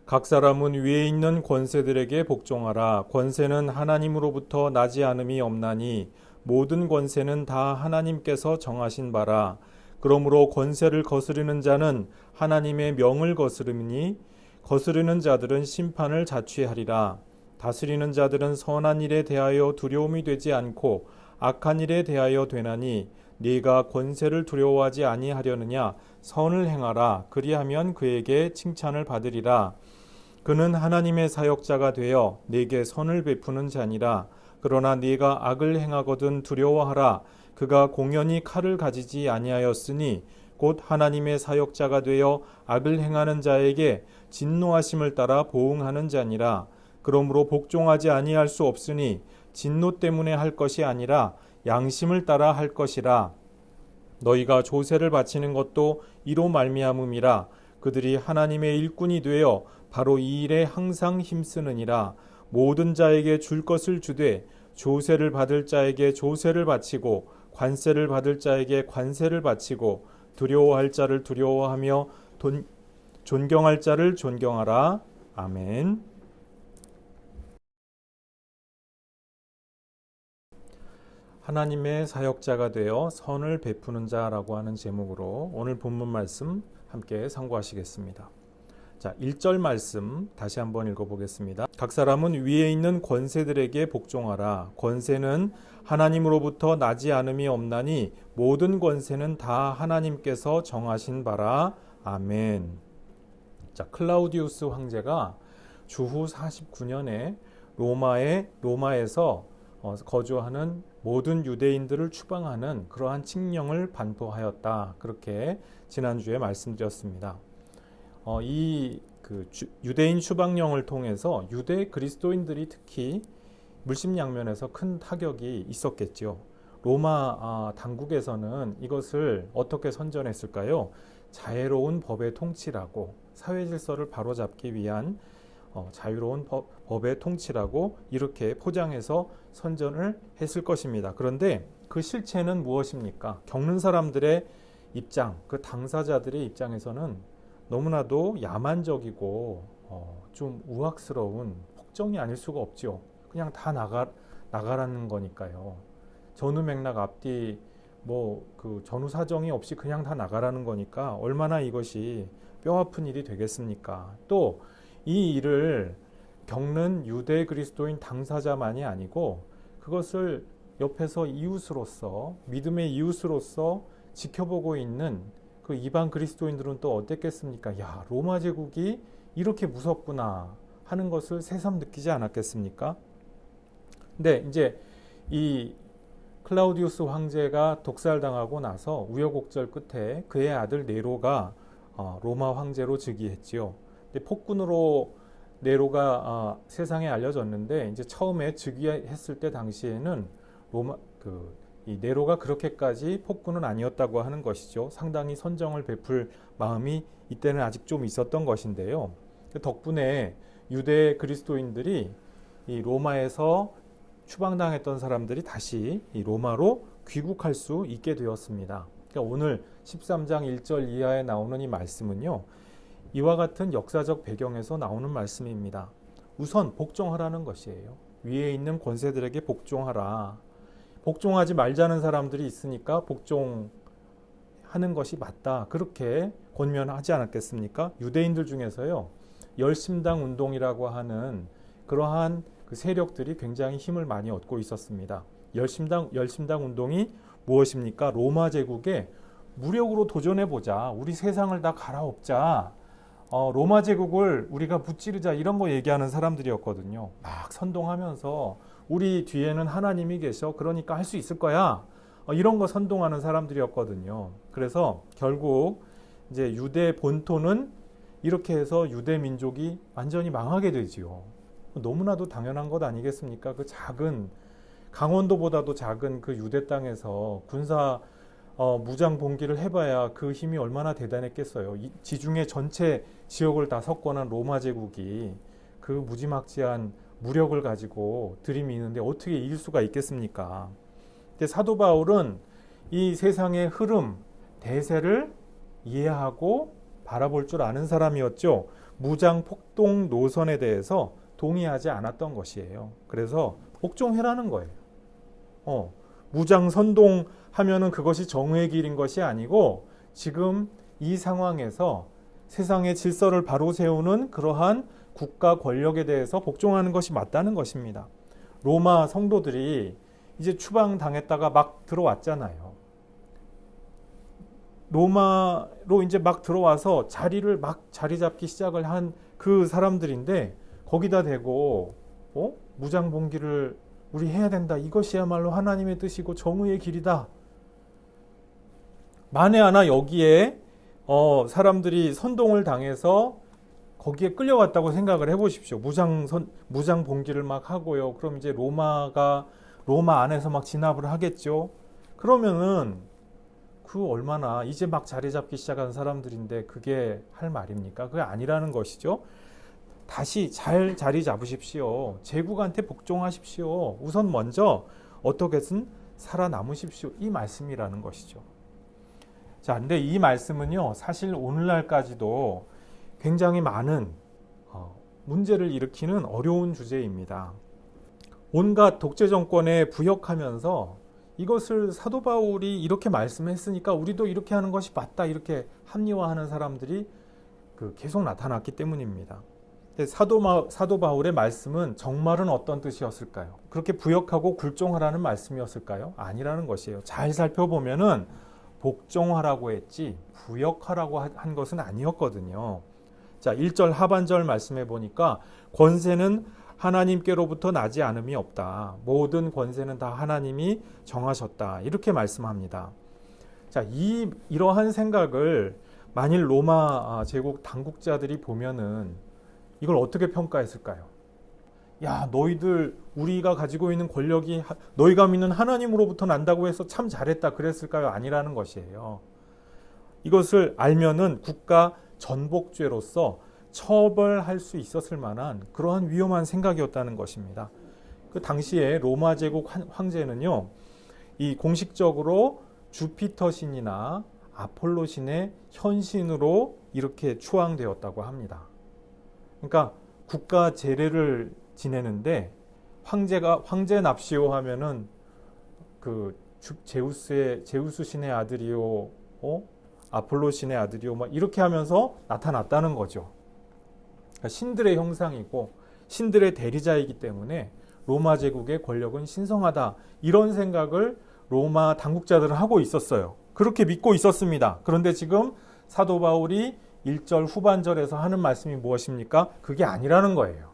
각 사람은 위에 있는 권세들에게 복종하라. 권세는 하나님으로부터 나지 않음이 없나니 모든 권세는 다 하나님께서 정하신 바라. 그러므로 권세를 거스르는 자는 하나님의 명을 거스르니 거스르는 자들은 심판을 자취하리라. 다스리는 자들은 선한 일에 대하여 두려움이 되지 않고 악한 일에 대하여 되나니 네가 권세를 두려워하지 아니하려느냐. 선을 행하라. 그리하면 그에게 칭찬을 받으리라. 그는 하나님의 사역자가 되어 네게 선을 베푸는 자니라. 그러나 네가 악을 행하거든 두려워하라. 그가 공연히 칼을 가지지 아니하였으니 곧 하나님의 사역자가 되어 악을 행하는 자에게 진노하심을 따라 보응하는 자니라. 그러므로 복종하지 아니할 수 없으니 진노 때문에 할 것이 아니라 양심을 따라 할 것이라. 너희가 조세를 바치는 것도 이로 말미암음이라. 그들이 하나님의 일꾼이 되어 바로 이 일에 항상 힘쓰느니라. 모든 자에게 줄 것을 주되 조세를 받을 자에게 조세를 바치고 관세를 받을 자에게 관세를 바치고 두려워할 자를 두려워하며 존경할 자를 존경하라. 아멘. 하나님의 사역자가 되어 선을 베푸는 자라고 하는 제목으로 오늘 본문 말씀 함께 상고하시겠습니다. 자, 1절 말씀 다시 한번 읽어보겠습니다. 각 사람은 위에 있는 권세들에게 복종하라. 권세는 하나님으로부터 나지 않음이 없나니 모든 권세는 다 하나님께서 정하신 바라. 아멘. 자, 클라우디우스 황제가 주후 49년에 로마에서 거주하는 모든 유대인들을 추방하는 그러한 칙령을 반포하였다. 그렇게 지난주에 말씀드렸습니다. 유대인 추방령을 통해서 유대 그리스도인들이 특히 물심양면에서 큰 타격이 있었겠죠. 로마 당국에서는 이것을 어떻게 선전했을까요? 자애로운 법의 통치라고, 사회 질서를 바로잡기 위한 자유로운 법의 통치라고 이렇게 포장해서 선전을 했을 것입니다. 그런데 그 실체는 무엇입니까? 겪는 사람들의 입장, 그 당사자들의 입장에서는 너무나도 야만적이고 좀 우악스러운 폭정이 아닐 수가 없죠. 그냥 다 나가라는 거니까요. 전후 맥락 앞뒤 그 전후 사정이 없이 그냥 다 나가라는 거니까 얼마나 이것이 뼈아픈 일이 되겠습니까? 또 이 일을 겪는 유대 그리스도인 당사자만이 아니고 그것을 옆에서 이웃으로서, 믿음의 이웃으로서 지켜보고 있는 그 이방 그리스도인들은 또 어땠겠습니까? 야, 로마 제국이 이렇게 무섭구나 하는 것을 새삼 느끼지 않았겠습니까? 근데 이제 이 클라우디우스 황제가 독살당하고 나서 우여곡절 끝에 그의 아들 네로가 로마 황제로 즉위했지요. 근데 폭군으로 네로가 세상에 알려졌는데 이제 처음에 즉위했을 때 당시에는 이 네로가 그렇게까지 폭군은 아니었다고 하는 것이죠. 상당히 선정을 베풀 마음이 이때는 아직 좀 있었던 것인데요. 덕분에 유대 그리스도인들이 이 로마에서 추방당했던 사람들이 다시 이 로마로 귀국할 수 있게 되었습니다. 그러니까 오늘 13장 1절 이하에 나오는 이 말씀은요, 이와 같은 역사적 배경에서 나오는 말씀입니다. 우선 복종하라는 것이에요. 위에 있는 권세들에게 복종하라. 복종하지 말자는 사람들이 있으니까 복종하는 것이 맞다. 그렇게 권면하지 않았겠습니까? 유대인들 중에서요, 열심당 운동이라고 하는 그러한 그 세력들이 굉장히 힘을 많이 얻고 있었습니다. 열심당 운동이 무엇입니까? 로마 제국에 무력으로 도전해보자. 우리 세상을 다 갈아엎자. 로마 제국을 우리가 무찌르자, 이런 거 얘기하는 사람들이었거든요. 막 선동하면서 우리 뒤에는 하나님이 계셔, 그러니까 할 수 있을 거야, 이런 거 선동하는 사람들이었거든요. 그래서 결국 이제 유대 본토는 이렇게 해서 유대 민족이 완전히 망하게 되지요. 너무나도 당연한 것 아니겠습니까? 그 작은, 강원도보다도 작은 그 유대 땅에서 군사 무장 봉기를 해봐야 그 힘이 얼마나 대단했겠어요. 지중해 전체 지역을 다 석권한 로마 제국이 그 무지막지한 무력을 가지고 들이미는데 어떻게 이길 수가 있겠습니까? 근데 사도 바울은 이 세상의 흐름, 대세를 이해하고 바라볼 줄 아는 사람이었죠. 무장 폭동 노선에 대해서 동의하지 않았던 것이에요. 그래서 복종해라는 거예요. 무장 선동하면은 그것이 정의의 길인 것이 아니고 지금 이 상황에서 세상의 질서를 바로 세우는 그러한 국가 권력에 대해서 복종하는 것이 맞다는 것입니다. 로마 성도들이 이제 추방당했다가 막 들어왔잖아요. 로마로 이제 막 들어와서 자리를 막 자리 잡기 시작을 한 그 사람들인데 거기다 대고 무장 봉기를 우리 해야 된다. 이것이야말로 하나님의 뜻이고 정의의 길이다. 만에 하나 여기에 사람들이 선동을 당해서 거기에 끌려왔다고 생각을 해보십시오. 무장 봉기를 막 하고요. 그럼 이제 로마 안에서 막 진압을 하겠죠. 그러면은 그 얼마나 이제 막 자리 잡기 시작한 사람들인데 그게 할 말입니까? 그게 아니라는 것이죠. 다시 잘 자리 잡으십시오. 제국한테 복종하십시오. 우선 먼저 어떻게든 살아남으십시오. 이 말씀이라는 것이죠. 자, 근데 이 말씀은요, 사실 오늘날까지도 굉장히 많은 문제를 일으키는 어려운 주제입니다. 온갖 독재 정권에 부역하면서 이것을 사도 바울이 이렇게 말씀했으니까 우리도 이렇게 하는 것이 맞다 이렇게 합리화하는 사람들이 계속 나타났기 때문입니다. 근데 사도 바울의 말씀은 정말은 어떤 뜻이었을까요? 그렇게 부역하고 굴종하라는 말씀이었을까요? 아니라는 것이에요. 잘 살펴보면은 복종하라고 했지 부역하라고 한 것은 아니었거든요. 자, 1절 하반절 말씀해 보니까 권세는 하나님께로부터 나지 않음이 없다. 모든 권세는 다 하나님이 정하셨다. 이렇게 말씀합니다. 자, 이러한 생각을 만일 로마 제국 당국자들이 보면은 이걸 어떻게 평가했을까요? 야, 너희들 우리가 가지고 있는 권력이 너희가 믿는 하나님으로부터 난다고 해서 참 잘했다 그랬을까요? 아니라는 것이에요. 이것을 알면은 국가 전복죄로서 처벌할 수 있었을 만한 그러한 위험한 생각이었다는 것입니다. 그 당시에 로마 제국 황제는요, 이 공식적으로 주피터 신이나 아폴로 신의 현신으로 이렇게 추앙되었다고 합니다. 그러니까 국가 제례를 지내는데 황제 납시오 하면은 그 제우스 신의 아들이요, 아폴로 신의 아들이요, 막 이렇게 하면서 나타났다는 거죠. 그러니까 신들의 형상이고 신들의 대리자이기 때문에 로마 제국의 권력은 신성하다. 이런 생각을 로마 당국자들은 하고 있었어요. 그렇게 믿고 있었습니다. 그런데 지금 사도 바울이 1절 후반절에서 하는 말씀이 무엇입니까? 그게 아니라는 거예요.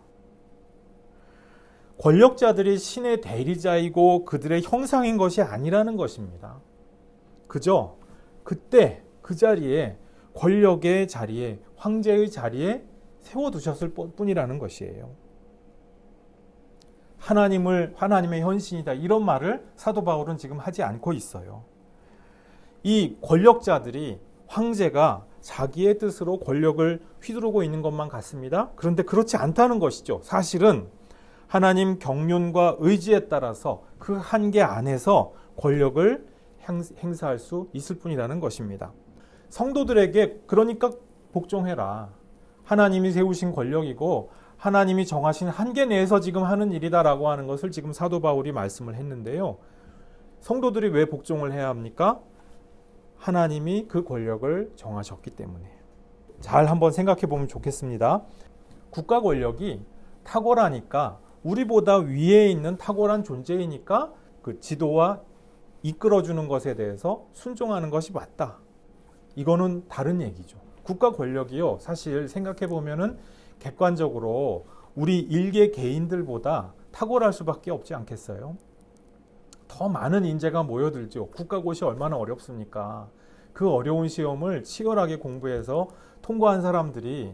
권력자들이 신의 대리자이고 그들의 형상인 것이 아니라는 것입니다. 그저 그때 그 자리에 권력의 자리에 황제의 자리에 세워두셨을 뿐이라는 것이에요. 하나님의 현신이다 이런 말을 사도 바울은 지금 하지 않고 있어요. 이 권력자들이 황제가 자기의 뜻으로 권력을 휘두르고 있는 것만 같습니다. 그런데 그렇지 않다는 것이죠. 사실은 하나님 경륜과 의지에 따라서 그 한계 안에서 권력을 행사할 수 있을 뿐이라는 것입니다. 성도들에게 그러니까 복종해라. 하나님이 세우신 권력이고 하나님이 정하신 한계 내에서 지금 하는 일이다라고 하는 것을 지금 사도 바울이 말씀을 했는데요. 성도들이 왜 복종을 해야 합니까? 하나님이 그 권력을 정하셨기 때문에. 잘 한번 생각해 보면 좋겠습니다. 국가 권력이 탁월하니까 우리보다 위에 있는 탁월한 존재이니까 그 지도와 이끌어주는 것에 대해서 순종하는 것이 맞다. 이거는 다른 얘기죠. 국가 권력이요. 사실 생각해 보면은 객관적으로 우리 일개 개인들보다 탁월할 수밖에 없지 않겠어요? 더 많은 인재가 모여들죠. 국가고시 얼마나 어렵습니까? 그 어려운 시험을 치열하게 공부해서 통과한 사람들이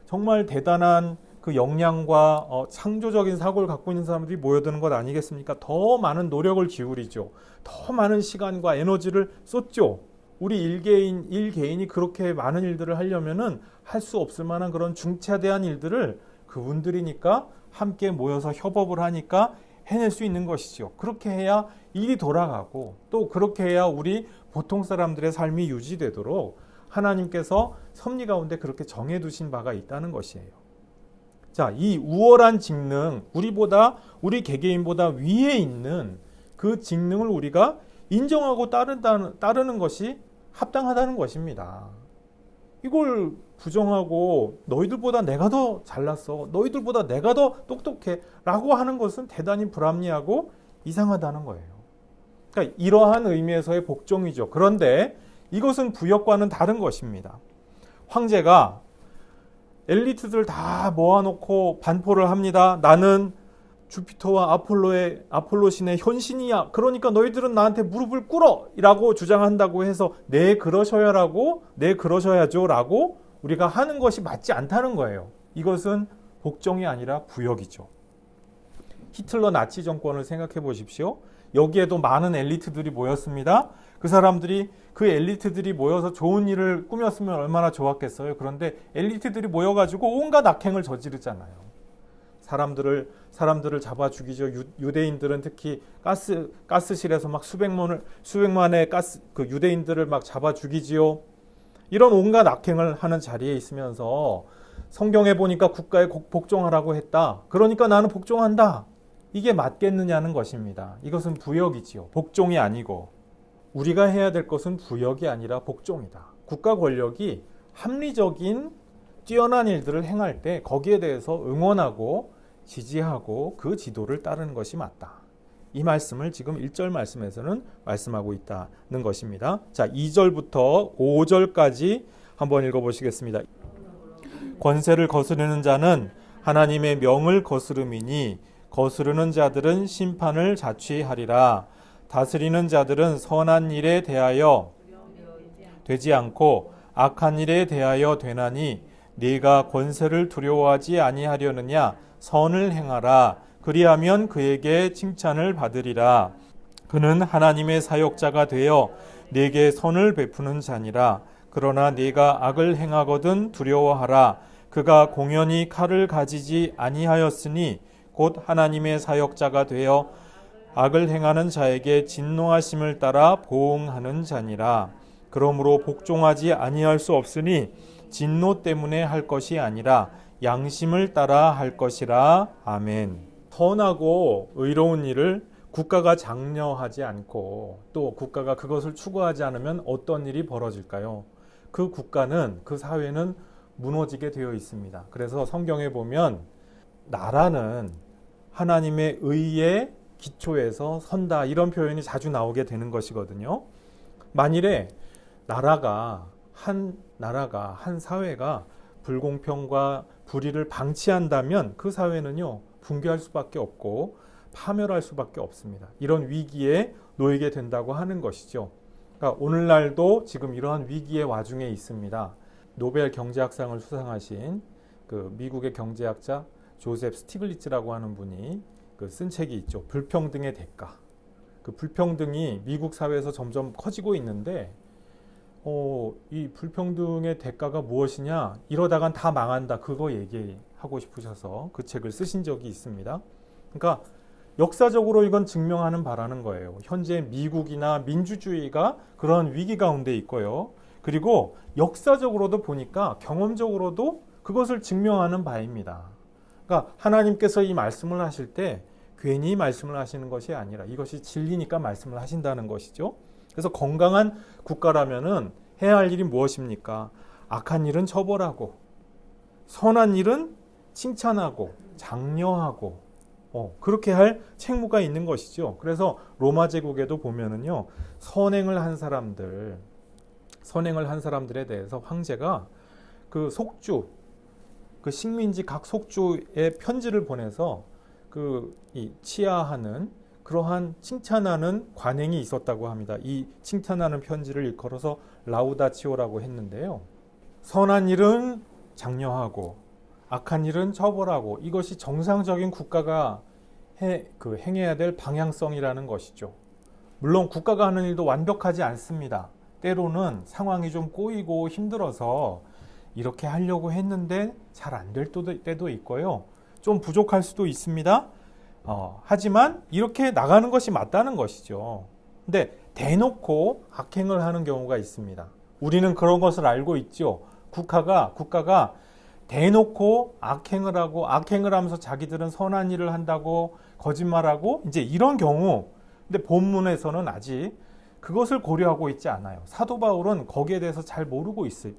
정말 대단한 그 역량과 창조적인 사고를 갖고 있는 사람들이 모여드는 것 아니겠습니까? 더 많은 노력을 기울이죠. 더 많은 시간과 에너지를 쏟죠. 우리 일개인이 그렇게 많은 일들을 하려면은 할 수 없을 만한 그런 중차대한 일들을 그분들이니까 함께 모여서 협업을 하니까 해낼 수 있는 것이죠. 그렇게 해야 일이 돌아가고 또 그렇게 해야 우리 보통 사람들의 삶이 유지되도록 하나님께서 섭리 가운데 그렇게 정해두신 바가 있다는 것이에요. 자, 이 우월한 직능, 우리 개개인보다 위에 있는 그 직능을 우리가 인정하고 따르는 것이 합당하다는 것입니다. 이걸 부정하고 너희들보다 내가 더 잘났어, 너희들보다 내가 더 똑똑해 라고 하는 것은 대단히 불합리하고 이상하다는 거예요. 그러니까 이러한 의미에서의 복종이죠. 그런데 이것은 부역과는 다른 것입니다. 황제가 엘리트들 다 모아놓고 반포를 합니다. 나는 주피터와 아폴로 신의 현신이야. 그러니까 너희들은 나한테 무릎을 꿇어! 라고 주장한다고 해서 네 그러셔야죠 라고 우리가 하는 것이 맞지 않다는 거예요. 이것은 복종이 아니라 부역이죠. 히틀러 나치 정권을 생각해 보십시오. 여기에도 많은 엘리트들이 모였습니다. 그 엘리트들이 모여서 좋은 일을 꾸몄으면 얼마나 좋았겠어요. 그런데 엘리트들이 모여가지고 온갖 악행을 저지르잖아요. 사람들을 잡아 죽이죠. 유대인들은 특히 가스실에서 막 수백만의 유대인들을 막 잡아 죽이지요. 이런 온갖 악행을 하는 자리에 있으면서 성경에 보니까 국가에 복종하라고 했다. 그러니까 나는 복종한다. 이게 맞겠느냐는 것입니다. 이것은 부역이지요. 복종이 아니고. 우리가 해야 될 것은 부역이 아니라 복종이다. 국가 권력이 합리적인 뛰어난 일들을 행할 때 거기에 대해서 응원하고 지지하고 그 지도를 따르는 것이 맞다. 이 말씀을 지금 1절 말씀에서는 말씀하고 있다는 것입니다. 자, 2절부터 5절까지 한번 읽어보시겠습니다. 권세를 거스르는 자는 하나님의 명을 거스름이니 거스르는 자들은 심판을 자취하리라. 다스리는 자들은 선한 일에 대하여 되지 않고 악한 일에 대하여 되나니 네가 권세를 두려워하지 아니하려느냐. 선을 행하라. 그리하면 그에게 칭찬을 받으리라. 그는 하나님의 사역자가 되어 네게 선을 베푸는 자니라. 그러나 네가 악을 행하거든 두려워하라. 그가 공연히 칼을 가지지 아니하였으니 곧 하나님의 사역자가 되어 악을 행하는 자에게 진노하심을 따라 보응하는 자니라. 그러므로 복종하지 아니할 수 없으니 진노 때문에 할 것이 아니라 양심을 따라 할 것이라. 아멘. 선하고 의로운 일을 국가가 장려하지 않고 또 국가가 그것을 추구하지 않으면 어떤 일이 벌어질까요? 그 국가는, 그 사회는 무너지게 되어 있습니다. 그래서 성경에 보면 나라는 하나님의 의에 기초에서 선다, 이런 표현이 자주 나오게 되는 것이거든요. 만일에 한 사회가 불공평과 불의를 방치한다면 그 사회는요, 붕괴할 수밖에 없고 파멸할 수밖에 없습니다. 이런 위기에 놓이게 된다고 하는 것이죠. 그러니까 오늘날도 지금 이러한 위기의 와중에 있습니다. 노벨 경제학상을 수상하신 그 미국의 경제학자 조셉 스티글리츠라고 하는 분이 쓴 책이 있죠. 불평등의 대가. 그 불평등이 미국 사회에서 점점 커지고 있는데 이 불평등의 대가가 무엇이냐? 이러다간 다 망한다. 그거 얘기하고 싶으셔서 그 책을 쓰신 적이 있습니다. 그러니까 역사적으로 이건 증명하는 바라는 거예요. 현재 미국이나 민주주의가 그런 위기 가운데 있고요. 그리고 역사적으로도 보니까 경험적으로도 그것을 증명하는 바입니다. 그러니까 하나님께서 이 말씀을 하실 때 괜히 말씀을 하시는 것이 아니라 이것이 진리니까 말씀을 하신다는 것이죠. 그래서 건강한 국가라면은 해야 할 일이 무엇입니까? 악한 일은 처벌하고 선한 일은 칭찬하고 장려하고 그렇게 할 책무가 있는 것이죠. 그래서 로마 제국에도 보면은요, 선행을 한 사람들에 대해서 황제가 그 식민지 각 속주에 편지를 보내서 이 치하하는 그러한 칭찬하는 관행이 있었다고 합니다. 이 칭찬하는 편지를 일컬어서 라우다치오라고 했는데요. 선한 일은 장려하고 악한 일은 처벌하고 이것이 정상적인 국가가 행해야 될 방향성이라는 것이죠. 물론 국가가 하는 일도 완벽하지 않습니다. 때로는 상황이 좀 꼬이고 힘들어서 이렇게 하려고 했는데 잘 안 될 때도 있고요. 좀 부족할 수도 있습니다. 하지만 이렇게 나가는 것이 맞다는 것이죠. 근데 대놓고 악행을 하는 경우가 있습니다. 우리는 그런 것을 알고 있죠. 국가가 대놓고 악행을 하면서 자기들은 선한 일을 한다고 거짓말하고 이제 이런 경우, 근데 본문에서는 아직 그것을 고려하고 있지 않아요. 사도 바울은 거기에 대해서 잘 모르고 있어요.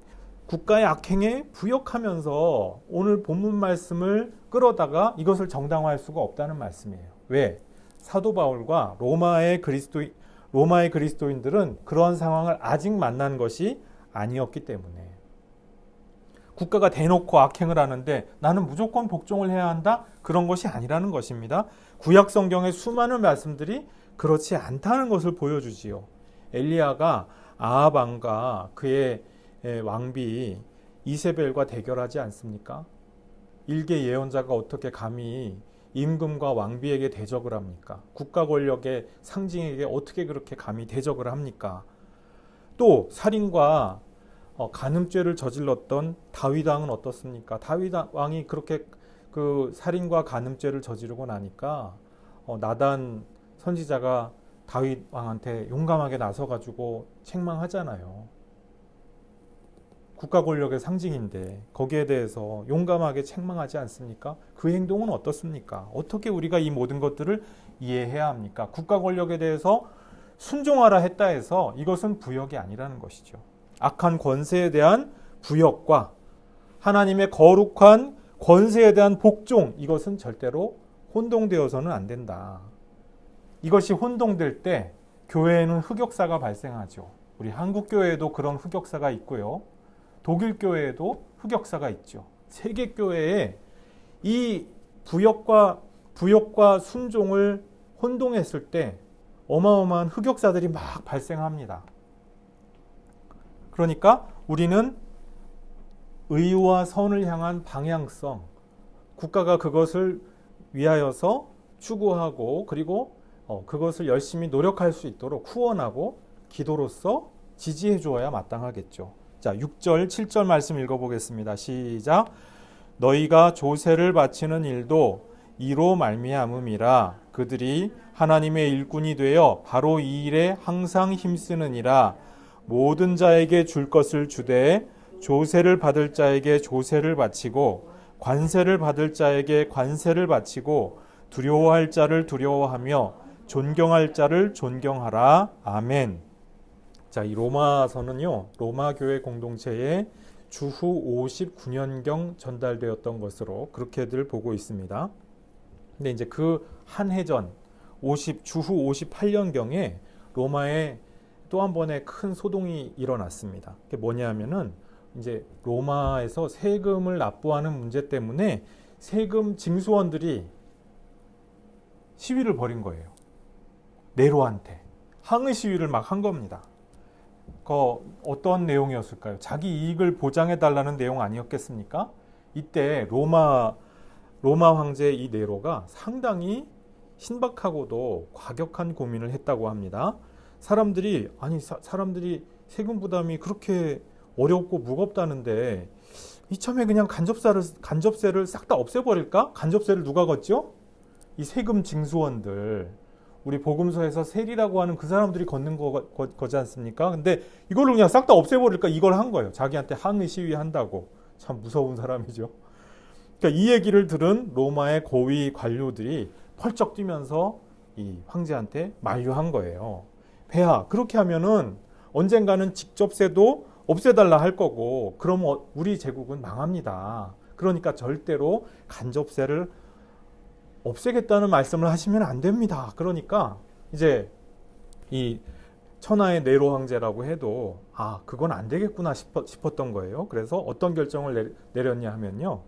국가의 악행에 부역하면서 오늘 본문 말씀을 끌어다가 이것을 정당화할 수가 없다는 말씀이에요. 왜? 사도 바울과 로마의 그리스도인들은 그러한 상황을 아직 만난 것이 아니었기 때문에. 국가가 대놓고 악행을 하는데 나는 무조건 복종을 해야 한다? 그런 것이 아니라는 것입니다. 구약 성경의 수많은 말씀들이 그렇지 않다는 것을 보여주지요. 엘리야가 아합 왕과 그의 왕비 이세벨과 대결하지 않습니까? 일개 예언자가 어떻게 감히 임금과 왕비에게 대적을 합니까? 국가 권력의 상징에게 어떻게 그렇게 감히 대적을 합니까? 또 살인과 간음죄를 저질렀던 다윗 왕은 어떻습니까? 다윗 왕이 그렇게 그 살인과 간음죄를 저지르고 나니까 나단 선지자가 다윗 왕한테 용감하게 나서가지고 책망하잖아요. 국가 권력의 상징인데 거기에 대해서 용감하게 책망하지 않습니까? 그 행동은 어떻습니까? 어떻게 우리가 이 모든 것들을 이해해야 합니까? 국가 권력에 대해서 순종하라 했다 해서 이것은 부역이 아니라는 것이죠. 악한 권세에 대한 부역과 하나님의 거룩한 권세에 대한 복종, 이것은 절대로 혼동되어서는 안 된다. 이것이 혼동될 때 교회에는 흑역사가 발생하죠. 우리 한국 교회에도 그런 흑역사가 있고요. 독일 교회에도 흑역사가 있죠. 세계 교회에 이 부역과 순종을 혼동했을 때 어마어마한 흑역사들이 막 발생합니다. 그러니까 우리는 의와 선을 향한 방향성, 국가가 그것을 위하여서 추구하고 그리고 그것을 열심히 노력할 수 있도록 후원하고 기도로서 지지해 주어야 마땅하겠죠. 자, 6절, 7절 말씀 읽어보겠습니다. 시작. 너희가 조세를 바치는 일도 이로 말미암음이라. 그들이 하나님의 일꾼이 되어 바로 이 일에 항상 힘쓰느니라. 모든 자에게 줄 것을 주되 조세를 받을 자에게 조세를 바치고 관세를 받을 자에게 관세를 바치고 두려워할 자를 두려워하며 존경할 자를 존경하라. 아멘. 자, 이 로마서는요, 로마 교회 공동체에 주후 59년경 전달되었던 것으로 그렇게들 보고 있습니다. 근데 이제 그 한 해 전 주후 58년경에 로마에 또 한 번의 큰 소동이 일어났습니다. 그게 뭐냐면은 이제 로마에서 세금을 납부하는 문제 때문에 세금 징수원들이 시위를 벌인 거예요. 네로한테 항의 시위를 막 한 겁니다. 어떤 내용이었을까요? 자기 이익을 보장해 달라는 내용 아니었겠습니까? 이때 로마 황제 이 네로가 상당히 신박하고도 과격한 고민을 했다고 합니다. 사람들이 세금 부담이 그렇게 어렵고 무겁다는데 이참에 그냥 간접세를 싹 다 없애버릴까? 간접세를 누가 걷죠? 이 세금 징수원들, 우리 복음서에서 세리라고 하는 그 사람들이 걷는 거지 않습니까? 근데 이걸로 그냥 싹 다 없애버릴까? 이걸 한 거예요. 자기한테 항의 시위한다고. 참 무서운 사람이죠. 그러니까 이 얘기를 들은 로마의 고위 관료들이 펄쩍 뛰면서 이 황제한테 만류한 거예요. 폐하, 그렇게 하면은 언젠가는 직접세도 없애달라 할 거고, 그러면 우리 제국은 망합니다. 그러니까 절대로 간접세를 없애겠다는 말씀을 하시면 안 됩니다. 그러니까 이제 이 천하의 네로 황제라고 해도 그건 안 되겠구나 싶었던 거예요. 그래서 어떤 결정을 내렸냐 하면요.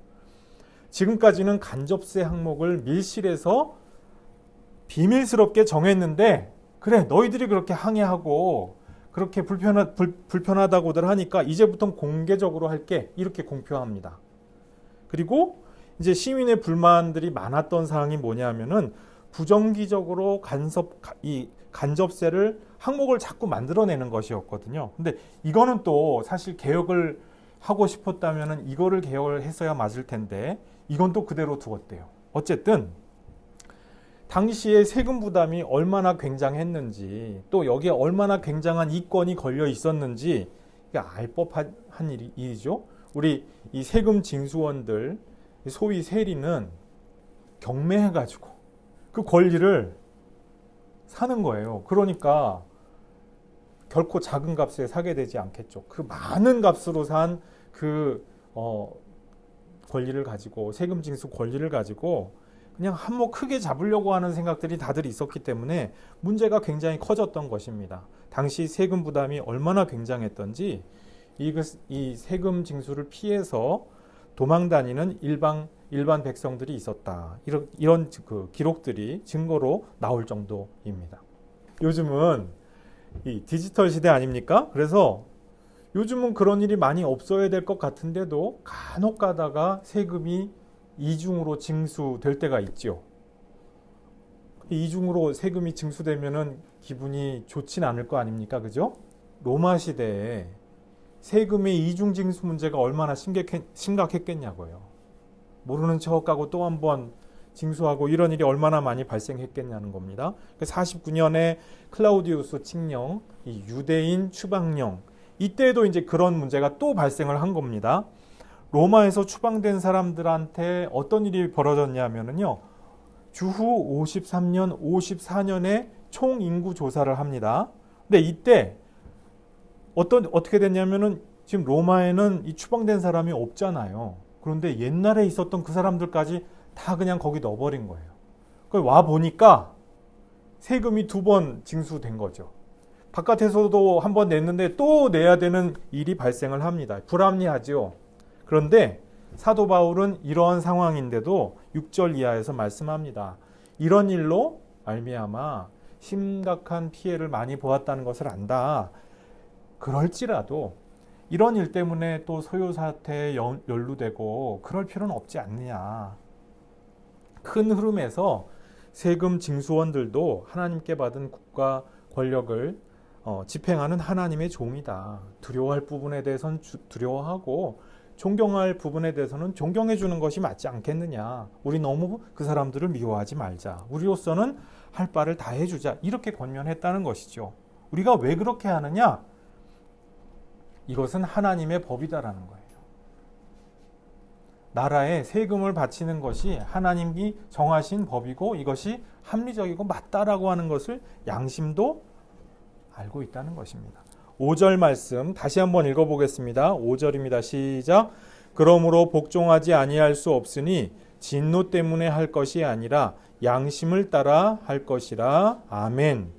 지금까지는 간접세 항목을 밀실에서 비밀스럽게 정했는데 그래 너희들이 그렇게 항의하고 그렇게 불편하다고들 하니까 이제부터 공개적으로 할게 이렇게 공표합니다. 그리고 이제 시민의 불만들이 많았던 사항이 뭐냐면은 부정기적으로 간접세를 항목을 자꾸 만들어내는 것이었거든요. 근데 이거는 또 사실 개혁을 하고 싶었다면은 이거를 개혁을 했어야 맞을 텐데 이건 또 그대로 두었대요. 어쨌든 당시에 세금 부담이 얼마나 굉장했는지 또 여기에 얼마나 굉장한 이권이 걸려 있었는지 이게 알 법한 일이죠. 우리 이 세금 징수원들, 소위 세리는 경매해가지고 그 권리를 사는 거예요. 그러니까 결코 작은 값에 사게 되지 않겠죠. 그 많은 값으로 산 그 권리를 가지고, 세금 징수 권리를 가지고 그냥 한몫 크게 잡으려고 하는 생각들이 다들 있었기 때문에 문제가 굉장히 커졌던 것입니다. 당시 세금 부담이 얼마나 굉장했던지 이 세금 징수를 피해서 도망 다니는 일반 백성들이 있었다. 이런 그 기록들이 증거로 나올 정도입니다. 요즘은 이 디지털 시대 아닙니까? 그래서 요즘은 그런 일이 많이 없어야 될 것 같은데도 간혹 가다가 세금이 이중으로 징수될 때가 있죠. 이중으로 세금이 징수되면은 기분이 좋진 않을 거 아닙니까? 그죠? 로마 시대에 세금의 이중 징수 문제가 얼마나 심각했겠냐고요. 모르는 척하고 또 한 번 징수하고 이런 일이 얼마나 많이 발생했겠냐는 겁니다. 49년에 클라우디우스 칙령, 이 유대인 추방령, 이때도 이제 그런 문제가 또 발생을 한 겁니다. 로마에서 추방된 사람들한테 어떤 일이 벌어졌냐면요. 주후 53년, 54년에 총 인구 조사를 합니다. 근데 이때 어떻게 됐냐면은 지금 로마에는 이 추방된 사람이 없잖아요. 그런데 옛날에 있었던 그 사람들까지 다 그냥 거기 넣어버린 거예요. 와 보니까 세금이 2번 징수된 거죠. 바깥에서도 한 번 냈는데 또 내야 되는 일이 발생을 합니다. 불합리하죠. 그런데 사도 바울은 이러한 상황인데도 6절 이하에서 말씀합니다. 이런 일로 말미암아 심각한 피해를 많이 보았다는 것을 안다. 그럴지라도 이런 일 때문에 또 소요사태에 연루되고 그럴 필요는 없지 않느냐. 큰 흐름에서 세금 징수원들도 하나님께 받은 국가 권력을 집행하는 하나님의 종이다. 두려워할 부분에 대해서는 두려워하고 존경할 부분에 대해서는 존경해 주는 것이 맞지 않겠느냐. 우리 너무 그 사람들을 미워하지 말자. 우리로서는 할 바를 다 해주자. 이렇게 권면했다는 것이죠. 우리가 왜 그렇게 하느냐? 이것은 하나님의 법이다라는 거예요. 나라에 세금을 바치는 것이 하나님이 정하신 법이고 이것이 합리적이고 맞다라고 하는 것을 양심도 알고 있다는 것입니다. 5절 말씀 다시 한번 읽어보겠습니다. 5절입니다. 시작. 그러므로 복종하지 아니할 수 없으니 진노 때문에 할 것이 아니라 양심을 따라 할 것이라. 아멘.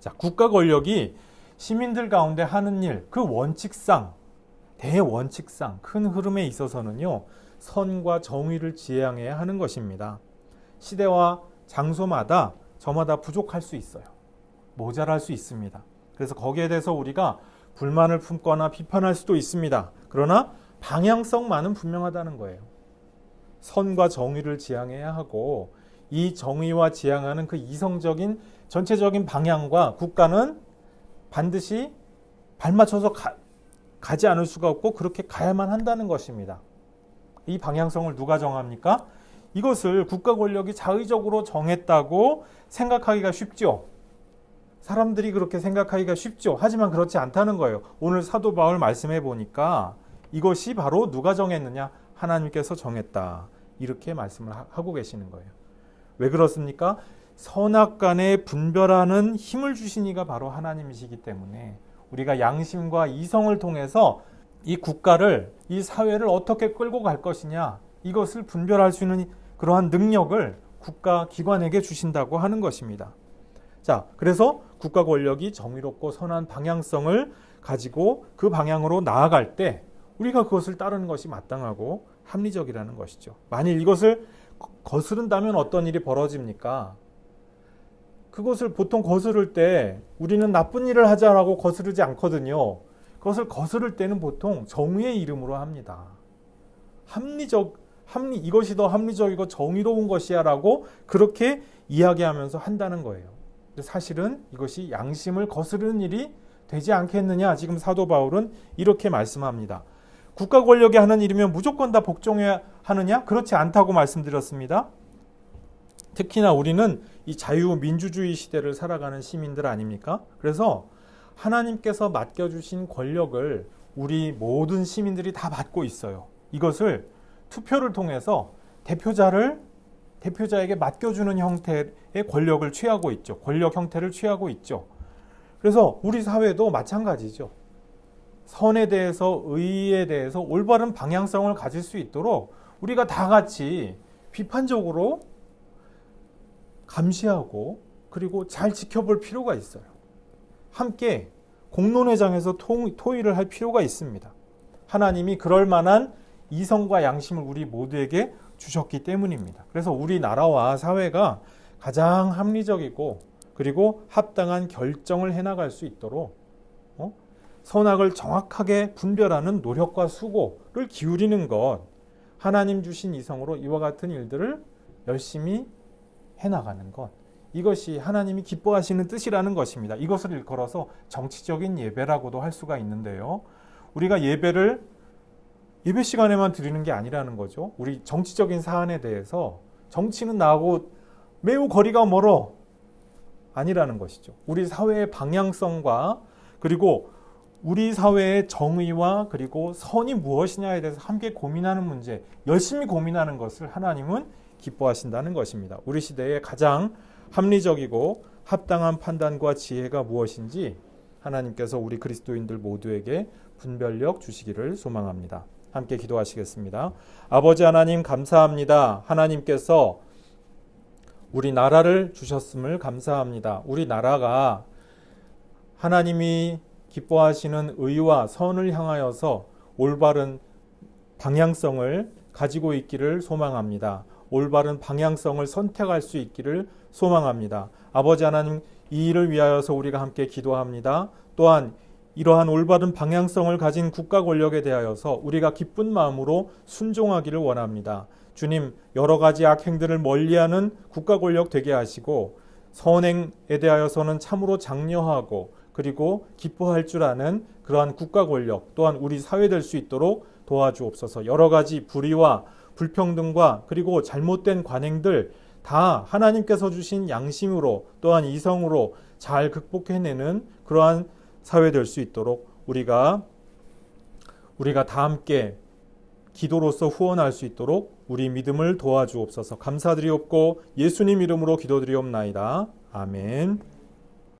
자, 국가 권력이 시민들 가운데 하는 일, 그 원칙상, 대원칙상 큰 흐름에 있어서는요, 선과 정의를 지향해야 하는 것입니다. 시대와 장소마다 저마다 부족할 수 있어요. 모자랄 수 있습니다. 그래서 거기에 대해서 우리가 불만을 품거나 비판할 수도 있습니다. 그러나 방향성만은 분명하다는 거예요. 선과 정의를 지향해야 하고 이 정의와 지향하는 그 이성적인 전체적인 방향과 국가는 반드시 발맞춰서 가지 않을 수가 없고 그렇게 가야만 한다는 것입니다. 이 방향성을 누가 정합니까? 이것을 국가 권력이 자의적으로 정했다고 생각하기가 쉽죠. 사람들이 그렇게 생각하기가 쉽죠. 하지만 그렇지 않다는 거예요. 오늘 사도 바울 말씀해 보니까 이것이 바로 누가 정했느냐? 하나님께서 정했다. 이렇게 말씀을 하고 계시는 거예요. 왜 그렇습니까? 선악간에 분별하는 힘을 주신 이가 바로 하나님이시기 때문에 우리가 양심과 이성을 통해서 이 국가를, 이 사회를 어떻게 끌고 갈 것이냐, 이것을 분별할 수 있는 그러한 능력을 국가 기관에게 주신다고 하는 것입니다. 자, 그래서 국가 권력이 정의롭고 선한 방향성을 가지고 그 방향으로 나아갈 때 우리가 그것을 따르는 것이 마땅하고 합리적이라는 것이죠. 만일 이것을 거스른다면 어떤 일이 벌어집니까? 그것을 보통 거스를 때 우리는 나쁜 일을 하자라고 거스르지 않거든요. 그것을 거스를 때는 보통 정의의 이름으로 합니다. 이것이 더 합리적이고 정의로운 것이야라고 그렇게 이야기하면서 한다는 거예요. 사실은 이것이 양심을 거스르는 일이 되지 않겠느냐. 지금 사도 바울은 이렇게 말씀합니다. 국가 권력이 하는 일이면 무조건 다 복종해야 하느냐? 그렇지 않다고 말씀드렸습니다. 특히나 우리는 이 자유민주주의 시대를 살아가는 시민들 아닙니까? 그래서 하나님께서 맡겨주신 권력을 우리 모든 시민들이 다 받고 있어요. 이것을 투표를 통해서 대표자에게 맡겨주는 형태의 권력을 취하고 있죠. 권력 형태를 취하고 있죠. 그래서 우리 사회도 마찬가지죠. 선에 대해서, 의에 대해서 올바른 방향성을 가질 수 있도록 우리가 다 같이 비판적으로 감시하고 그리고 잘 지켜볼 필요가 있어요. 함께 공론회장에서 토의를 할 필요가 있습니다. 하나님이 그럴 만한 이성과 양심을 우리 모두에게 주셨기 때문입니다. 그래서 우리나라와 사회가 가장 합리적이고 그리고 합당한 결정을 해나갈 수 있도록 선악을 정확하게 분별하는 노력과 수고를 기울이는 것, 하나님 주신 이성으로 이와 같은 일들을 열심히 해나가는 것, 이것이 하나님이 기뻐하시는 뜻이라는 것입니다. 이것을 일컬어서 정치적인 예배라고도 할 수가 있는데요. 우리가 예배를 예배 시간에만 드리는 게 아니라는 거죠. 우리 정치적인 사안에 대해서 정치는 나하고 매우 거리가 멀어 아니라는 것이죠. 우리 사회의 방향성과 그리고 우리 사회의 정의와 그리고 선이 무엇이냐에 대해서 함께 고민하는 문제, 열심히 고민하는 것을 하나님은 기뻐하신다는 것입니다. 우리 시대의 가장 합리적이고 합당한 판단과 지혜가 무엇인지 하나님께서 우리 그리스도인들 모두에게 분별력 주시기를 소망합니다. 함께 기도하시겠습니다. 아버지 하나님 감사합니다. 하나님께서 우리 나라를 주셨음을 감사합니다. 우리 나라가 하나님이 기뻐하시는 의와 선을 향하여서 올바른 방향성을 가지고 있기를 소망합니다. 올바른 방향성을 선택할 수 있기를 소망합니다. 아버지 하나님, 이 일을 위하여서 우리가 함께 기도합니다. 또한 이러한 올바른 방향성을 가진 국가 권력에 대하여서 우리가 기쁜 마음으로 순종하기를 원합니다. 주님, 여러 가지 악행들을 멀리하는 국가 권력 되게 하시고 선행에 대하여서는 참으로 장려하고 그리고 기뻐할 줄 아는 그러한 국가 권력 또한 우리 사회 될 수 있도록 도와주옵소서. 여러 가지 불의와 불평등과 그리고 잘못된 관행들 다 하나님께서 주신 양심으로 또한 이성으로 잘 극복해내는 그러한 사회 될 수 있도록 우리가 다 함께 기도로서 후원할 수 있도록 우리 믿음을 도와주옵소서. 감사드리옵고 예수님 이름으로 기도드리옵나이다. 아멘.